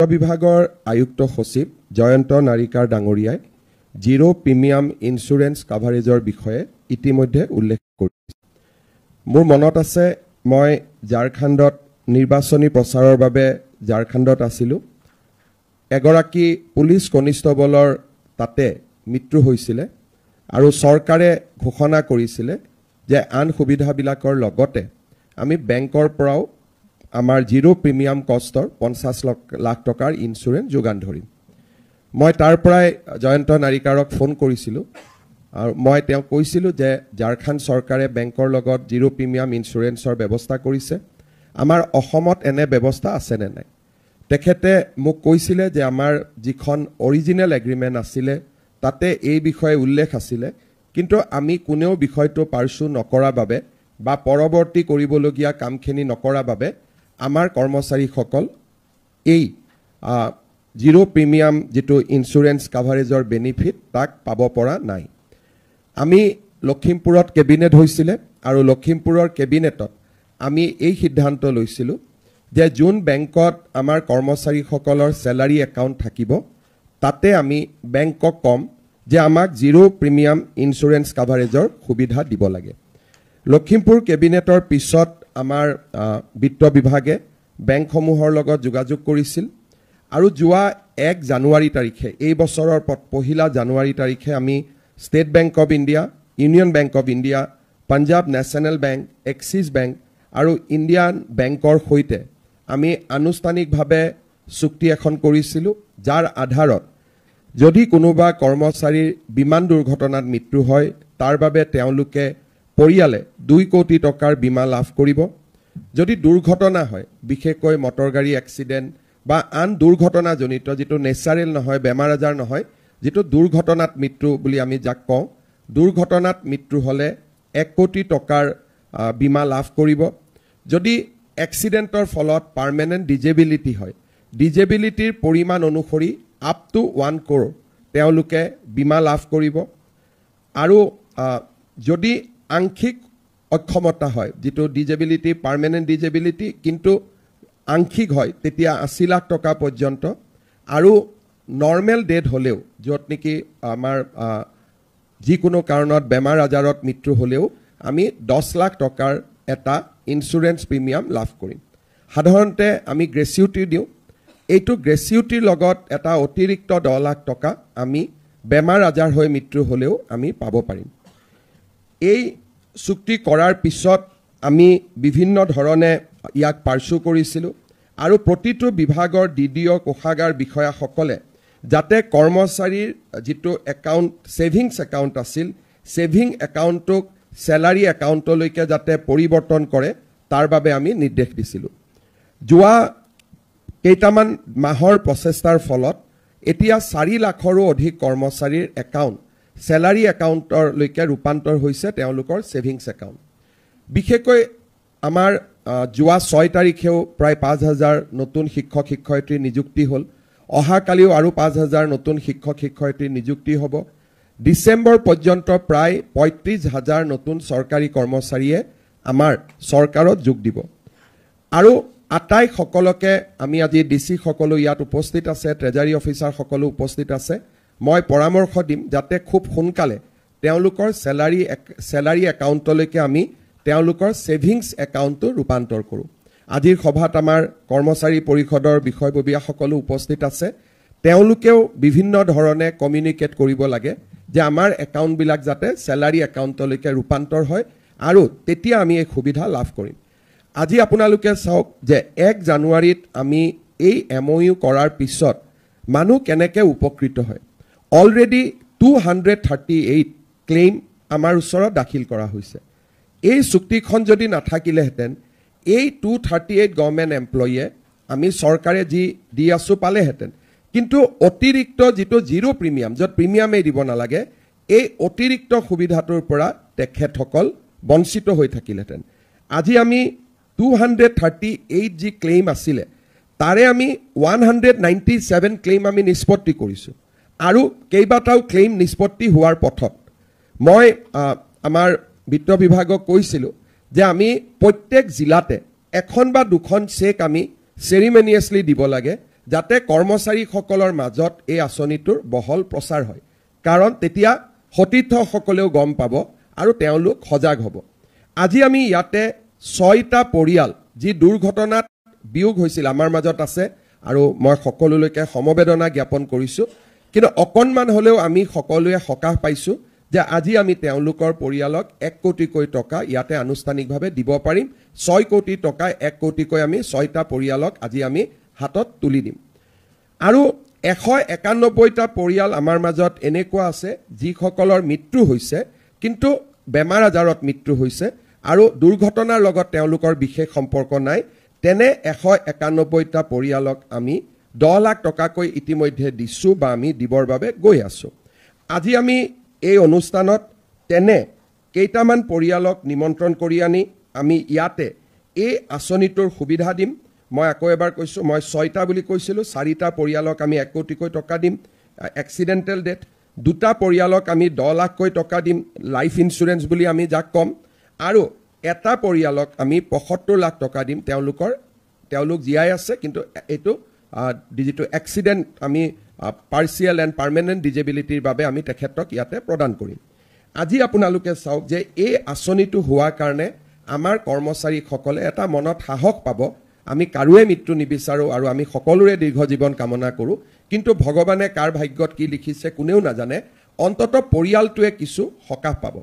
বিভাগৰ আয়ুক্ত সচিব জয়ন্ত নাৰিকাৰ ডাঙৰীয়াই জিৰো প্ৰিমিয়াম ইন্স্যুৰেন্স কাভাৰেজৰ বিষয়ে ইতিমধ্যে উল্লেখ কৰিছে। মোৰ মনত আছে মই ঝাৰখণ্ডত নিৰ্বাচনী প্ৰচাৰৰ বাবে ঝাৰখণ্ডত আছিলোঁ। এগৰাকী পুলিচ কনিষ্টবলৰ তাতে মৃত্যু হৈছিলে আৰু চৰকাৰে ঘোষণা কৰিছিলে যে আন সুবিধাবিলাকৰ লগতে আমি বেংকৰ পৰাও আমাৰ জিৰো প্ৰিমিয়াম কষ্টৰ 50 লাখ টকাৰ ইন্স্যুৰেন্স যোগান ধৰিম। মই তাৰ পৰাই জয়ন্ত নাৰিকাৰক ফোন কৰিছিলোঁ আৰু মই তেওঁক কৈছিলোঁ যে ঝাৰখণ্ড চৰকাৰে বেংকৰ লগত জিৰো প্ৰিমিয়াম ইন্স্যুৰেন্সৰ ব্যৱস্থা কৰিছে, আমাৰ অসমত এনে ব্যৱস্থা আছেনে নাই। তেখেতে মোক কৈছিলে যে আমাৰ যিখন অৰিজিনেল এগ্ৰিমেণ্ট আছিলে তাতে এই বিষয়ে উল্লেখ আছিলে, কিন্তু আমি কোনেও বিষয়টো পাৰ্চু নকৰাৰ বাবে বা পৰৱৰ্তী কৰিবলগীয়া কামখিনি নকৰাৰ বাবে আমাৰ কৰ্মচাৰীসকল এই জিৰো প্ৰিমিয়াম যিটো ইন্স্যুৰেন্স কাভাৰেজৰ বেনিফিট তাক পাব পৰা নাই। আমি লখিমপুৰত কেবিনেট হৈছিলে আৰু লখিমপুৰৰ কেবিনেটত আমি এই সিদ্ধান্ত লৈছিলোঁ যে যোন বেংকত আমাৰ কৰ্মচাৰীসকলৰ চেলাৰী একাউণ্ট থাকিব তাতে আমি বেংকক কম যে আমাক জিৰো প্ৰিমিয়াম ইন্স্যুৰেন্স কাভাৰেজৰ সুবিধা দিব লাগে। লখিমপুৰ কেবিনেটৰ পিছত আমাৰ বিত্ত বিভাগে বেংকসমূহৰ লগত যোগাযোগ কৰিছিল আৰু যোৱা 1 জানুৱাৰী তাৰিখে এই বছৰৰ 1 জানুৱাৰী তাৰিখে আমি state bank of India, union bank of India, Punjab national bank, axis bank আৰু ইণ্ডিয়ান বেংকৰ সৈতে আমি আনুষ্ঠানিকভাৱে চুক্তি এখন কৰিছিলোঁ, যাৰ আধাৰত যদি কোনোবা কৰ্মচাৰীৰ বিমান দুৰ্ঘটনাত মৃত্যু হয় তাৰ বাবে তেওঁলোকে পৰিয়ালে 2 কোটি টকাৰ বীমা লাভ কৰিব। যদি দুৰ্ঘটনা হয়, বিশেষকৈ মটৰ গাড়ী এক্সিডেণ্ট বা আন দুৰ্ঘটনাজনিত যিটো নেচাৰেল নহয়, বেমাৰ আজাৰ নহয়, যিটো দুৰ্ঘটনাত মৃত্যু বুলি আমি যাক কওঁ, দুৰ্ঘটনাত মৃত্যু হ'লে 1 কোটি টকাৰ বীমা লাভ কৰিব। যদি এক্সিডেণ্টৰ ফলত পাৰ্মানেণ্ট ডিজেবিলিটি হয়, ডিজেবিলিটিৰ পৰিমাণ অনুসৰি আপ টু 1 crore তেওঁলোকে বীমা লাভ কৰিব। আৰু যদি আংশিক অক্ষমতা হয়, যিটো ডিজেবিলিটি পাৰ্মানেণ্ট ডিজেবিলিটি কিন্তু আংশিক হয়, তেতিয়া 80 লাখ টকা পৰ্যন্ত। আৰু নৰ্মেল ডেথ হ'লেও, য'ত নেকি আমাৰ যিকোনো কাৰণত বেমাৰ আজাৰত মৃত্যু হ'লেও আমি 10 লাখ টকাৰ এটা ইন্স্যুৰেন্স প্ৰিমিয়াম লাভ কৰিম। সাধাৰণতে আমি গ্ৰেচিউটি দিওঁ, এইটো গ্ৰেচিউটিৰ লগত এটা অতিৰিক্ত 10 লাখ টকা আমি বেমাৰ আজাৰ হৈ মৃত্যু হ'লেও আমি পাব পাৰিম। এই চুক্তি কৰাৰ পিছত আমি বিভিন্ন ধৰণে ইয়াক পাৰ্চু কৰিছিলোঁ আৰু প্ৰতিটো বিভাগৰ DDO কোষাগাৰ বিষয়াসকলে যাতে কৰ্মচাৰীৰ যিটো একাউণ্ট ছেভিংছ একাউণ্ট আছিল, ছেভিং একাউণ্টটোক চেলাৰী একাউণ্টলৈকে যাতে পৰিৱৰ্তন কৰে তাৰ বাবে আমি নিৰ্দেশ দিছিলোঁ। যোৱা কেইটামান মাহৰ প্ৰচেষ্টাৰ ফলত এতিয়া 4 লাখৰো অধিক কৰ্মচাৰীৰ একাউণ্ট চেলাৰী একাউণ্টলৈকে ৰূপান্তৰ হৈছে তেওঁলোকৰ ছেভিংছ একাউণ্ট। বিশেষকৈ আমাৰ যোৱা 6 তাৰিখেও প্ৰায় 5,000 নতুন শিক্ষক শিক্ষয়িত্ৰীৰ নিযুক্তি হ'ল। অহাকালিও আৰু 5,000 নতুন শিক্ষক শিক্ষয়িত্ৰীৰ নিযুক্তি হ'ব। ডিচেম্বৰ পৰ্যন্ত প্ৰায় 35,000 নতুন চৰকাৰী কৰ্মচাৰীয়ে আমাৰ চৰকাৰত যোগ দিব। আৰু আটাইসকলকে আমি আজি DC সকলো ইয়াত উপস্থিত আছে, ট্ৰেজাৰী অফিচাৰ সকলো উপস্থিত আছে, মই পৰামৰ্শ দিম যাতে খুব সোনকালে তেওঁলোকৰ চেলাৰী একাউণ্টলৈকে আমি তেওঁলোকৰ ছেভিংছ একাউণ্টটো ৰূপান্তৰ কৰোঁ। আজিৰ সভাত আমাৰ কৰ্মচাৰী পৰিষদৰ বিষয়ববীয়াসকলো উপস্থিত আছে, তেওঁলোকেও বিভিন্ন ধৰণে কমিউনিকেট কৰিব লাগে যে আমাৰ একাউণ্টবিলাক যাতে চেলাৰী একাউণ্টলৈকে ৰূপান্তৰ হয় আৰু তেতিয়া আমি এই সুবিধা লাভ কৰিম। আজি আপোনালোকে চাওক যে 1 জানুৱাৰীত আমি এই MOU কৰাৰ পিছত মানুহ কেনেকৈ উপকৃত হয়। অলৰেডি 238 ক্লেইম আমাৰ ওচৰত দাখিল কৰা হৈছে। এই চুক্তিখন যদি নাথাকিলেহেঁতেন এই 238 গভৰ্ণমেণ্ট এমপ্লয়ীয়ে আমি চৰকাৰে যি দি আছোঁ পালেহেঁতেন, কিন্তু অতিৰিক্ত যিটো জিৰো প্ৰিমিয়াম, য'ত প্ৰিমিয়ামেই দিব নালাগে, এই অতিৰিক্ত সুবিধাটোৰ পৰা তেখেতসকল বঞ্চিত হৈ থাকিলেহেঁতেন। আজি আমি 238 যি ক্লেইম আছিলে তাৰে আমি 197 ক্লেইম আমি নিষ্পত্তি কৰিছোঁ আৰু কেইবাটাও ক্লেইম নিষ্পত্তি হোৱাৰ পথত। মই আমাৰ বিত্ত বিভাগক কৈছিলোঁ যে আমি প্ৰত্যেক জিলাতে 1 বা 2খন চেক আমি চেৰিমনিয়াছলি দিব লাগে যাতে কৰ্মচাৰীসকলৰ মাজত এই আঁচনিটোৰ বহল প্ৰচাৰ হয় কাৰণ তেতিয়া সতীৰ্থসকলেও গম পাব আৰু তেওঁলোক সজাগ হ'ব আজি আমি ইয়াতে 6টা পৰিয়াল যি দুৰ্ঘটনাত বিয়োগ হৈছিল আমাৰ মাজত আছে আৰু মই সকলোলৈকে সমবেদনা জ্ঞাপন কৰিছো কিন্তু অকণমান হলেও আমি সকলোৱে সকাহ পাইছো যে আজি আমি তেওঁলোকৰ পৰিয়ালক 1 কোটিকৈ টকা ইয়াতে আনুষ্ঠানিকভাৱে দিব পাৰিম 6 কোটি টকা 1 কোটিকৈ আমি 6টা পৰিয়ালক আজি আমি হাতত তুলি দিম আৰু 191টা পৰিয়াল আমাৰ মাজত এনেকুৱা আছে যিসকলৰ মৃত্যু হৈছে কিন্তু বেমাৰ আজাৰত মৃত্যু হৈছে আৰু দুৰ্ঘটনাৰ লগত তেওঁলোকৰ বিশেষ সম্পৰ্ক নাই তেনে 191টা পৰিয়ালক আমি 10 লাখ টকাকৈ ইতিমধ্যে দিছো বা আমি দিবৰ বাবে গৈ আছো আজি আমি এই অনুষ্ঠানত তেনে কেইটামান পৰিয়ালক নিমন্ত্ৰণ কৰি আনি আমি ইয়াতে এই আঁচনিটোৰ সুবিধা দিম মই আকৌ এবাৰ কৈছো মই 6টা বুলি কৈছিলো 4টা পৰিয়ালক আমি 1 কোটিকৈ টকা দিম এক্সিডেন্টেল ডেথ 2টা পৰিয়ালক আমি 10 লাখকৈ টকা দিম লাইফ ইন্সুৰেন্স বুলি আমি যাক কম আৰু এটা পৰিয়ালক আমি 75 লাখ টকা দিম তেওঁলোক জীয়াই আছে কিন্তু এটো ডিজিটো এক্সিডেন্ট আমি পাৰ্সিয়াল এন্ড পাৰ্মানেন্ট ডিজেবিলিটিৰ বাবে আমি তেখেতক ইয়াতে প্ৰদান কৰিম আজি আপোনালোকে চাওক যে এই আঁচনিটো হোৱাৰ কাৰণে আমাৰ কৰ্মচাৰীসকলে এটা মনত সাহস পাব আমি কাৰোৱে মৃত্যু নিবিচাৰো আৰু আমি সকলোৰে দীৰ্ঘ জীৱন কামনা কৰো কিন্তু ভগৱানে কাৰ ভাগ্যত কি লিখিছে কোনেও নাজানে অন্তত পৰিয়ালটোৱে কিছু সকাহ পাব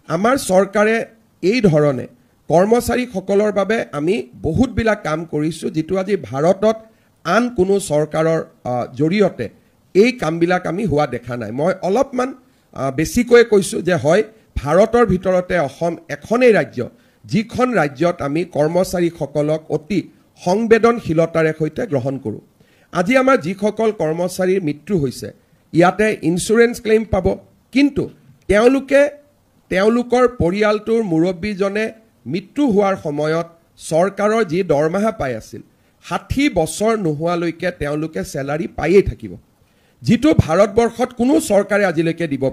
আমাৰ চৰকাৰে এই ধৰণে কৰ্মচাৰীসকলৰ বাবে আমি বহুত বিলাক কাম কৰিছো যেটো আজি ভাৰতত আন কোনো চৰকাৰৰ জৰিয়তে এই কামবিলাক আমি হোৱা দেখা নাই মই অলপমান বেছিকৈ কৈছো যে হয় ভাৰতৰ ভিতৰতে অসম এখনেই ৰাজ্য যিখন ৰাজ্যত আমি কৰ্মচাৰীসকলক অতি সংবেদনশীলতাৰে সৈতে গ্ৰহণ কৰো আজি আমাৰ যিসকল কৰ্মচাৰীৰ মৃত্যু হৈছে ইয়াতে ইন্সুৰেন্স ক্লেইম পাব কিন্তু তেওঁলোকৰ পৰিয়ালটোৰ মুৰব্বীজনে মৃত্যু হোৱাৰ সময়ত চৰকাৰৰ যি দৰমহা পাই আছিল 60 বছৰ নোহোৱালৈকে তেওঁলোকে স্যালাৰি পাইয়ে থাকিব যেটো ভাৰতবৰ্ষত কোনো চৰকাৰে আজিলৈকে দিব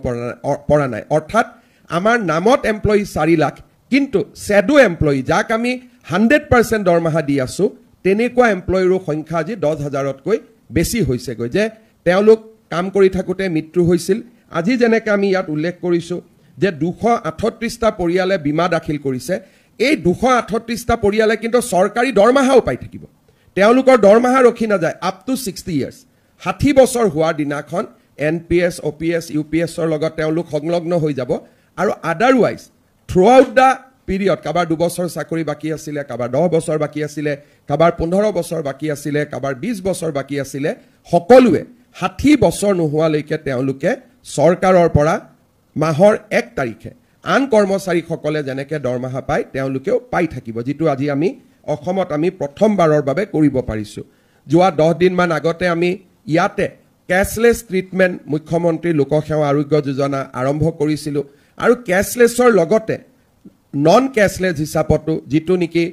পৰা নাই অৰ্থাৎ আমাৰ নামত এমপ্লয়ি 4 লাখ কিন্তু শ্যাডো এমপ্লয়ি যাক আমি 100% দৰমহা দি আছো তেনেকুৱা এমপ্লয়িৰ সংখ্যা আজি 10,000তকৈ বেছি হৈছে গৈ যে তেওঁলোক কাম কৰি থাকোতে মৃত্যু হৈছিল আজি যেনেকৈ আমি ইয়াত উল্লেখ কৰিছো যে 238টা পৰিয়ালে বীমা দাখিল কৰিছে এই 238টা পৰিয়ালে কিন্তু চৰকাৰী দৰমহাও পাই থাকিব তেওঁলোকৰ দৰমহা ৰখি না যায় আপ টু 60 ইয়াৰ্স 60 বছৰ হোৱাৰ দিনাখন এনপিএস ওপিএস ইউপিএছৰ লগত তেওঁলোক সংলগ্ন হৈ যাব আৰু আদাৰৱাইজ থ্ৰু আউট দা পিৰিয়ড কাবাৰ 2 বছৰ চাকৰি বাকি আছিল কাবাৰ 10 বছৰ বাকি আছিল কাবাৰ 15 বছৰ বাকি আছিল কাবাৰ 20 বছৰ বাকি আছিল সকলোৱে 60 বছৰ নোহোৱালৈকে তেওঁলোকে চৰকাৰৰ পৰা মাহৰ 1 তাৰিখে আন কৰ্মচাৰীসকলে যেনেকৈ দৰমহা পায় তেওঁলোকেও পাই থাকিব যেটো আজি আমি অসমত আমি প্ৰথমবাৰৰ বাবে কৰিব পাৰিছো যোৱা 10 দিন মান আগতে আমি ইয়াতে ক্যাশলেস ট্ৰিটমেন্ট মুখ্যমন্ত্ৰী লোকসেৱা আৰোগ্য যোজনা আৰম্ভ কৰিছিলো আৰু ক্যাশলেসৰ লগতে নন ক্যাশলেস হিচাপটো যেটো নেকি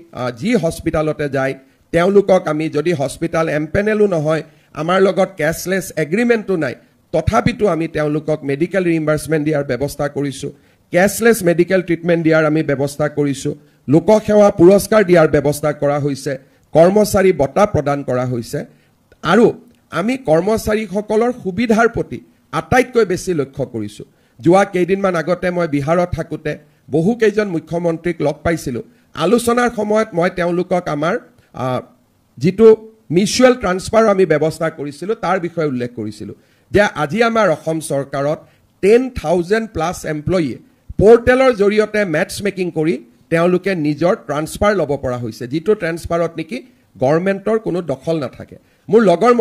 যি হস্পিটালতে যায় তেওঁলোকক আমি যদি হস্পিটাল এমপেনেলো নহয় আমাৰ লগত ক্যাশলেস এগ্ৰিমেন্টটো নাই তথাপিতো আমি তেওঁলোকক মেডিকেল ৰিইম্বাৰ্সমেন্ট দিয়াৰ ব্যৱস্থা কৰিছো ক্যাশলেস মেডিকেল ট্ৰিটমেন্ট দিয়াৰ আমি ব্যৱস্থা কৰিছো লোকসেৱা পুৰস্কাৰ দিয়াৰ ব্যৱস্থা কৰা হৈছে কৰ্মচাৰী বঁটা প্ৰদান কৰা হৈছে আৰু আমি কৰ্মচাৰীসকলৰ সুবিধাৰ প্ৰতি আটাইতকৈ বেছি লক্ষ্য কৰিছো যোৱা কেইদিনমান আগতে মই বিহাৰত থাকোতে বহু কেইজন মুখ্যমন্ত্ৰীক লগ পাইছিলো আলোচনাৰ সময়ত মই তেওঁলোকক আমাৰ যেটো মিউচুৱেল ট্ৰান্সফাৰ আমি ব্যৱস্থা কৰিছিলো তাৰ বিষয়ে উল্লেখ কৰিছিলো যে আজি আমাৰ অসম চৰকাৰত 10,000 প্লাস এমপ্লয়ি পোৰ্টেলৰ জৰিয়তে মেটচ মেকিং কৰি তেওঁলোকে নিজৰ ট্ৰান্সফাৰ লব পৰা হৈছে যেটো ট্ৰান্সফাৰত নেকি গভৰ্ণমেন্টৰ কোনো দখল নাথাকে মোৰ লগৰ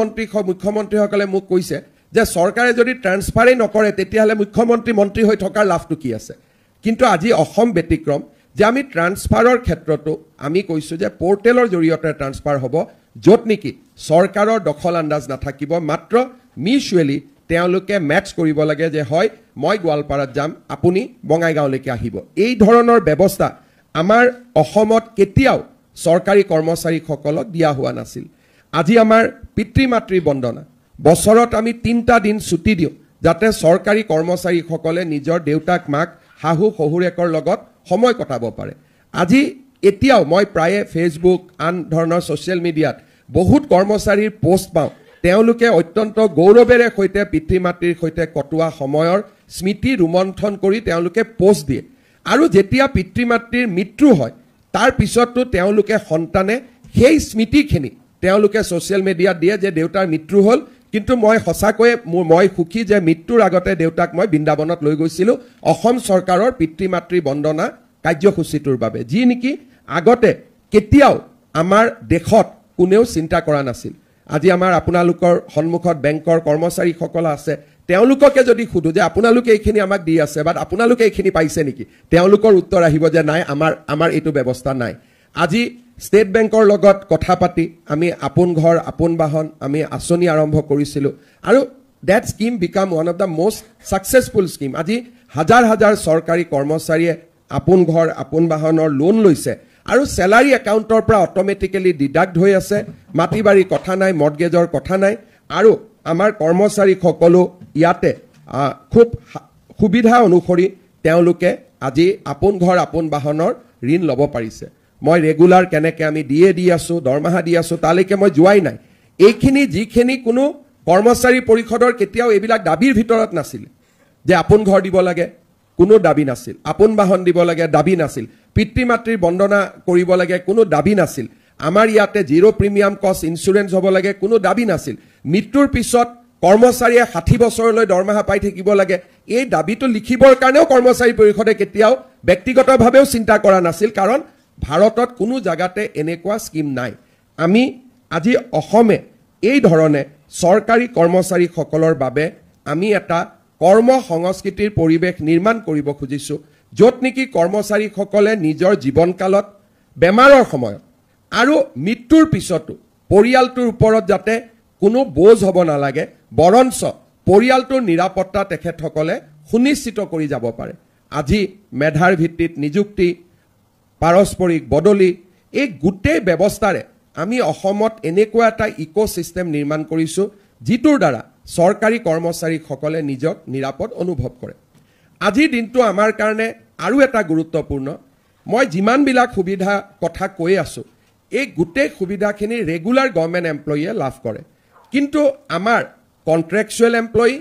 মুখ্যমন্ত্ৰীসকলে মোক কৈছে যে চৰকাৰে যদি ট্ৰান্সফাৰে নকৰে তেতিয়াহলে মুখ্যমন্ত্ৰী মন্ত্ৰী হৈ থকাৰ লাভটো কি আছে কিন্তু আজি অসম ব্যতিক্ৰম যে আমি ট্ৰান্সফাৰৰ ক্ষেত্ৰটো আমি কৈছো যে পোৰ্টেলৰ জৰিয়তে ট্ৰান্সফাৰ হ'ব যত নেকি চৰকাৰৰ দখল আন্দাজ নাথাকিব মাত্ৰ মিউচুৱেলি তেওঁলোকে মেটচ কৰিব লাগে যে হয় মই গোৱালপাৰাত যাম আপুনি বঙাইগাঁওলৈকে আহিব এই ধৰণৰ ব্যৱস্থা আমাৰ অসমত কেতিয়াও চৰকাৰী কৰ্মচাৰীসকলক দিয়া হোৱা নাছিল আজি আমাৰ পিতৃ মাতৃ বন্দনা বছৰত আমি 3টা দিন ছুটি দিও যাতে চৰকাৰী কৰ্মচাৰীসকলে নিজৰ দেউতাক মাক হাহু শহুৰেকৰ লগত সময় কটাব পাৰে আজি এতিয়াও মই প্ৰায়ে ফেসবুক আন ধৰণৰ সোশ্যাল মিডিয়াত বহুত কৰ্মচাৰীৰ পোষ্ট পাওঁ তেওঁলোকে অত্যন্ত গৌৰৱেৰে সৈতে পিতৃ মাতৃৰ সৈতে কটোৱা সময়ৰ স্মৃতি ৰোমন্থন কৰি তেওঁলোকে পোষ্ট দিয়ে আৰু যেতিয়া পিতৃ মাতৃৰ মৃত্যু হয় তাৰ পিছতো তেওঁলোকে সন্তানে সেই স্মৃতিখিনি তেওঁলোকে সোশ্যাল মিডিয়াত দিয়ে যে দেউতাৰ মৃত্যু হ'ল কিন্তু মই সঁচাকৈ মই সুখী যে মৃত্যুৰ আগতে দেউতাক মই বৃন্দাবনত লৈ গৈছিলোঁ অসম চৰকাৰৰ পিতৃ মাতৃ বন্দনা কাৰ্যসূচীটোৰ বাবে যি নেকি আগতে কেতিয়াও আমাৰ দেশত কোনেও চিন্তা কৰা নাছিল আজি আমাৰ আপোনালোকৰ সন্মুখত বেংকৰ কৰ্মচাৰীসকল আছে তেওঁলোককে যদি খুদু যে আপোনালোকে এইখিনি আমাক দি আছে বাট আপোনালোকে এইখিনি পাইছে নেকি তেওঁলোকৰ উত্তৰ আহিব যে নাই আমাৰ এইটো ব্যৱস্থা নাই আজি ষ্টেট বেংকৰ লগত কথা পাতি আমি আপোন ঘৰ আপোন বাহন আমি আঁচনি আৰম্ভ কৰিছিলোঁ আৰু that scheme became one of the most successful scheme আজি হাজাৰ হাজাৰ চৰকাৰী কৰ্মচাৰীয়ে আপোন ঘৰ আপোন বাহনৰ লোন লৈছে আৰু স্যালাৰী একাউণ্টৰ পৰা অট'মেটিকেলি ডিডাক্ট হৈ আছে মাটি বাৰী কথা নাই মৰ্টগেজৰ কথা নাই আৰু আমাৰ কৰ্মচাৰীসকলো ইয়াতে খুব সুবিধা অনুসৰি তেওঁলোকে আজি আপোন ঘৰ আপোন বাহনৰ ঋণ ল'ব পাৰিছে মই ৰেগুলাৰ কেনেকৈ আমি দি আছোঁ দৰমহা দি আছোঁ তালৈকে মই যোৱাই নাই এইখিনি যিখিনি কোনো কৰ্মচাৰী পৰিষদৰ কেতিয়াও এইবিলাক দাবীৰ ভিতৰত নাছিল যে আপোন ঘৰ দিব লাগে কোনো দাবী নাছিল আপোন বাহন দিব লাগে দাবী নাছিল পিতৃ মাতৃৰ বন্দনা কৰিব লাগে কোনো দাবী নাছিল আমাৰ ইয়াতে জিৰ' প্ৰিমিয়াম কষ্ট ইঞ্চুৰেঞ্চ হ'ব লাগে কোনো দাবী নাছিল মৃত্যুৰ পিছত কৰ্মচাৰীয়ে 60 বছৰলৈ দৰমহা পাই থাকিব লাগে এই দাবীটো লিখিবৰ কাৰণেও কৰ্মচাৰী পৰিষদে কেতিয়াও ব্যক্তিগতভাৱেও চিন্তা কৰা নাছিল কাৰণ ভাৰতত কোনো জাগাতে এনেকুৱা স্কিম নাই আমি আজি অসমে এই ধৰণে চৰকাৰী কৰ্মচাৰীসকলৰ বাবে আমি এটা কৰ্ম সংস্কৃতিৰ পৰিৱেশ নিৰ্মাণ কৰিব খুজিছোঁ য'ত নেকি কৰ্মচাৰীসকলে নিজৰ জীৱনকালত বেমাৰৰ সময়ত আৰু মৃত্যুৰ পিছতো পৰিয়ালটোৰ ওপৰত যাতে কোনো বোজ হ'ব নালাগে বৰঞ্চ পৰিয়ালটোৰ নিৰাপত্তা তেখেতসকলে সুনিশ্চিত কৰি যাব পাৰে আজি মেধাৰ ভিত্তিত নিযুক্তি পাৰস্পৰিক বদলি এই গোটেই ব্যৱস্থাৰে আমি অসমত এনেকুৱা এটা ইক'চিষ্টেম নিৰ্মাণ কৰিছোঁ যিটোৰ দ্বাৰা চৰকাৰী কৰ্মচাৰীসকলে নিজক নিৰাপদ অনুভৱ কৰে আজিৰ দিনটো আমাৰ কাৰণে আৰু এটা গুৰুত্বপূৰ্ণ মই যিমানবিলাক সুবিধা কথা কৈ আছোঁ এই গোটেই সুবিধাখিনি ৰেগুলাৰ গভৰ্ণমেণ্ট এমপ্লয়ীয়ে লাভ কৰে কিন্তু আমাৰ কণ্ট্ৰেকচুৱেল এমপ্লয়ী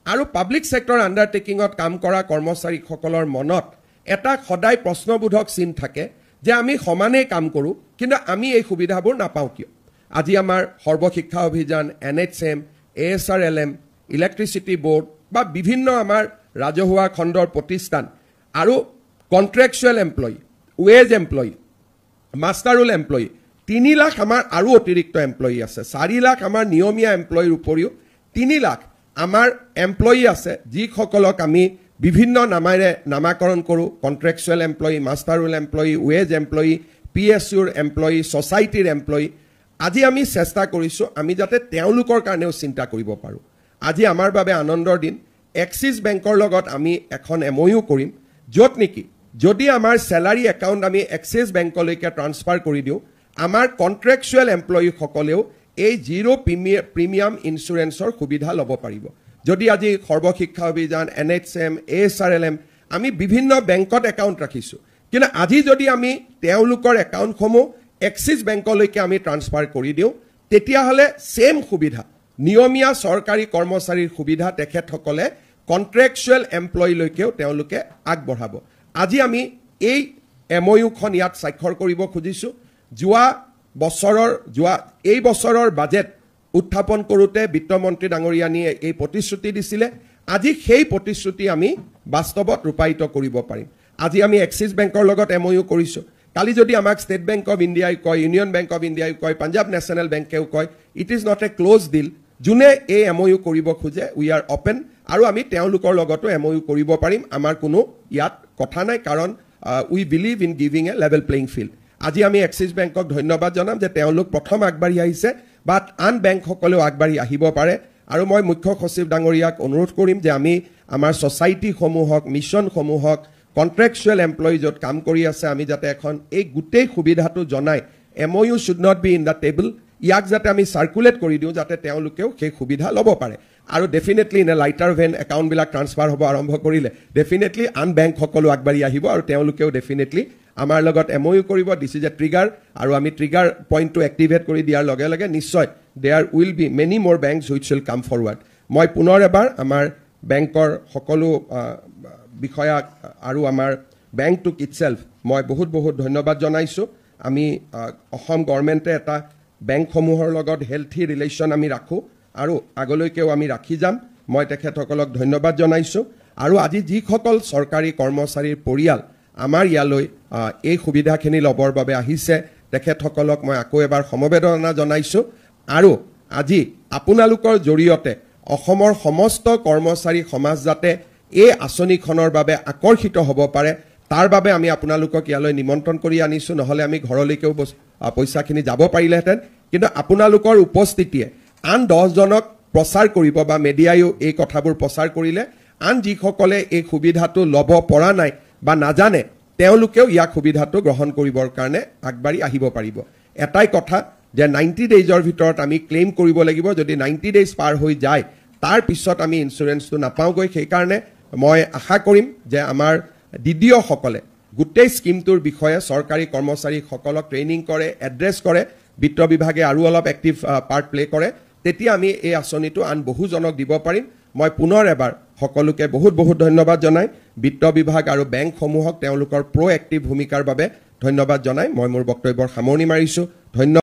আৰু পাব্লিক ছেক্টৰ আণ্ডাৰটেকিঙত কাম কৰা কৰ্মচাৰীসকলৰ মনত এটা সদায় প্ৰশ্নবোধক চিন থাকে যে আমি সমানেই কাম কৰোঁ কিন্তু আমি এই সুবিধাবোৰ নাপাওঁ কিয় আজি আমাৰ সৰ্বশিক্ষা অভিযান NHM ASRLM ইলেক্ট্ৰিচিটি বোৰ্ড বা বিভিন্ন আমাৰ ৰাজহুৱা খণ্ডৰ প্ৰতিষ্ঠান আৰু contractual employee wage employee master roll employee 3 lakh আমাৰ আৰু অতিৰিক্ত এমপ্লয়ী আছে 4 লাখ আমাৰ নিয়মীয়া এমপ্লয়ীৰ উপৰিও 3 লাখ আমাৰ এমপ্লয়ী আছে যিসকলক আমি বিভিন্ন নামেৰে নামাকৰণ কৰোঁ contractual employee master roll employee wage employee PSUৰ এমপ্লয়ী ছ'চাইটিৰ এমপ্লয়ী আজি আমি চেষ্টা কৰিছোঁ আমি যাতে তেওঁলোকৰ কাৰণেও চিন্তা কৰিব পাৰোঁ আজি আমাৰ বাবে আনন্দৰ দিন এক্সিছ বেংকৰ লগত আমি এখন MOU কৰিম য'ত নেকি যদি আমাৰ স্যালাৰী একাউণ্ট আমি এক্সিছ বেংকলৈকে ট্ৰান্সফাৰ কৰি দিওঁ আমাৰ কণ্ট্ৰেকচুৱেল এমপ্লয়ীসকলেও এই জিৰ' প্ৰিমিয়াম ইঞ্চুৰেঞ্চৰ সুবিধা ল'ব পাৰিব যদি আজি সৰ্বশিক্ষা অভিযান NHM ASRLM আমি বিভিন্ন বেংকত একাউণ্ট ৰাখিছোঁ কিন্তু আজি যদি আমি তেওঁলোকৰ একাউণ্টসমূহ এক্সিছ বেংকলৈকে আমি ট্ৰান্সফাৰ কৰি দিওঁ তেতিয়াহ'লে ছেম সুবিধা নিয়মীয়া চৰকাৰী কৰ্মচাৰীৰ সুবিধা তেখেতসকলে কণ্ট্ৰেকচুৱেল এমপ্লয়ীলৈকেও তেওঁলোকে আগবঢ়াব আজি আমি এই MOUখন ইয়াত স্বাক্ষৰ কৰিব খুজিছোঁ এই বছৰৰ বাজেট উত্থাপন কৰোঁতে বিত্তমন্ত্ৰী ডাঙৰীয়ানীয়ে এই প্ৰতিশ্ৰুতি দিছিলে আজি সেই প্ৰতিশ্ৰুতি আমি বাস্তৱত ৰূপায়িত কৰিব পাৰিম আজি আমি এক্সিছ বেংকৰ লগত MOU কৰিছোঁ কালি যদি আমাক ষ্টেট বেংক অফ ইণ্ডিয়াই কয় ইউনিয়ন বেংক অফ ইণ্ডিয়াই কয় পাঞ্জাৱ নেশ্যনেল বেংকেও কয় it is not a close deal যোনে এই MOU কৰিব খোজে উই আৰ অপেন আৰু আমি তেওঁলোকৰ লগতো MOU কৰিব পাৰিম আমাৰ কোনো ইয়াত কথা নাই কাৰণ we believe in giving a level playing field আজি আমি এক্সিছ বেংকক ধন্যবাদ জনাম যে তেওঁলোক প্ৰথম আগবাঢ়ি আহিছে বাট আন বেংকসকলেও আগবাঢ়ি আহিব পাৰে আৰু মই মুখ্য সচিব ডাঙৰীয়াক অনুৰোধ কৰিম যে আমি আমাৰ ছ'চাইটিসমূহক মিছনসমূহক কণ্ট্ৰেকচুৱেল এমপ্লয়ী য'ত কাম কৰি আছে আমি যাতে এখন এই গোটেই সুবিধাটো জনাই MOU should not be in the table ইয়াক যাতে আমি চাৰ্কুলেট কৰি দিওঁ যাতে তেওঁলোকেও সেই সুবিধা ল'ব পাৰে আৰু definitely in a lighter vein একাউণ্টবিলাক ট্ৰান্সফাৰ হ'ব আৰম্ভ কৰিলে ডেফিনেটলি আন বেংকসকলো আগবাঢ়ি আহিব আৰু তেওঁলোকেও ডেফিনেটলি আমাৰ লগত MOU কৰিব দিছ ইজ এ ট্ৰিগাৰ আৰু আমি ট্ৰিগাৰ পইণ্টটো এক্টিভেট কৰি দিয়াৰ লগে লগে নিশ্চয় দেয়াৰ উইল বি মেনি মোৰ banks which will come forward মই পুনৰ এবাৰ আমাৰ বেংকৰ সকলো বিষয়াক আৰু আমাৰ বেংকটোক ইটছেল্ফ মই বহুত বহুত ধন্যবাদ জনাইছোঁ আমি অসম গভৰ্ণমেণ্টে এটা বেংকসমূহৰ লগত হেল্থি ৰিলেশ্যন আমি ৰাখোঁ আৰু আগলৈকেও আমি ৰাখি যাম মই তেখেতসকলক ধন্যবাদ জনাইছোঁ আৰু আজি যিসকল চৰকাৰী কৰ্মচাৰীৰ পৰিয়াল আমাৰ ইয়ালৈ এই সুবিধাখিনি ল'বৰ বাবে আহিছে তেখেতসকলক মই আকৌ এবাৰ সমবেদনা জনাইছোঁ আৰু আজি আপোনালোকৰ জৰিয়তে অসমৰ সমস্ত কৰ্মচাৰী সমাজ যাতে এই আঁচনিখনৰ বাবে আকৰ্ষিত হ'ব পাৰে তাৰ বাবে আমি আপোনালোকক ইয়ালৈ নিমন্ত্ৰণ কৰি আনিছোঁ নহ'লে আমি ঘৰলৈকেও পইচাখিনি যাব পাৰিলেহেঁতেন কিন্তু আপোনালোকৰ উপস্থিতিয়ে আন 10 জনক প্ৰচাৰ কৰিব বা মিডিয়ায়ো এই কথাবোৰ প্ৰচাৰ কৰিলে আন যিসকলে এই সুবিধাটো ল'ব পৰা নাই বা নাজানে তেওঁলোকেও ইয়াক সুবিধাটো গ্ৰহণ কৰিবৰ কাৰণে আগবাঢ়ি আহিব পাৰিব এটাই কথা যে 90 ডেইজৰ ভিতৰত আমি ক্লেইম কৰিব লাগিব যদি 90 ডেইজ পাৰ হৈ যায় তাৰ পিছত আমি ইনস্যুৰেন্সটো নাপাওঁগৈ সেইকাৰণে মই আশা কৰিম যে আমাৰ দিদিসকলে গোটেই স্কিমটোৰ বিষয়ে চৰকাৰী কৰ্মচাৰীসকলক ট্ৰেইনিং কৰে এড্ৰেছ কৰে বিত্ত বিভাগে আৰু অলপ এক্টিভ পাৰ্ট প্লে কৰে তেতিয়া আমি এই আঁচনিটো আন বহুজনক দিব পাৰিম মই পুনৰ এবাৰ সকলোকে বহুত বহুত ধন্যবাদ জনাই বিত্ত বিভাগ আৰু বেংকসমূহক তেওঁলোকৰ প্ৰ'এক্টিভ ভূমিকাৰ বাবে ধন্যবাদ জনাই মই মোৰ বক্তব্যৰ সামৰণি মাৰিছোঁ ধন্যবাদ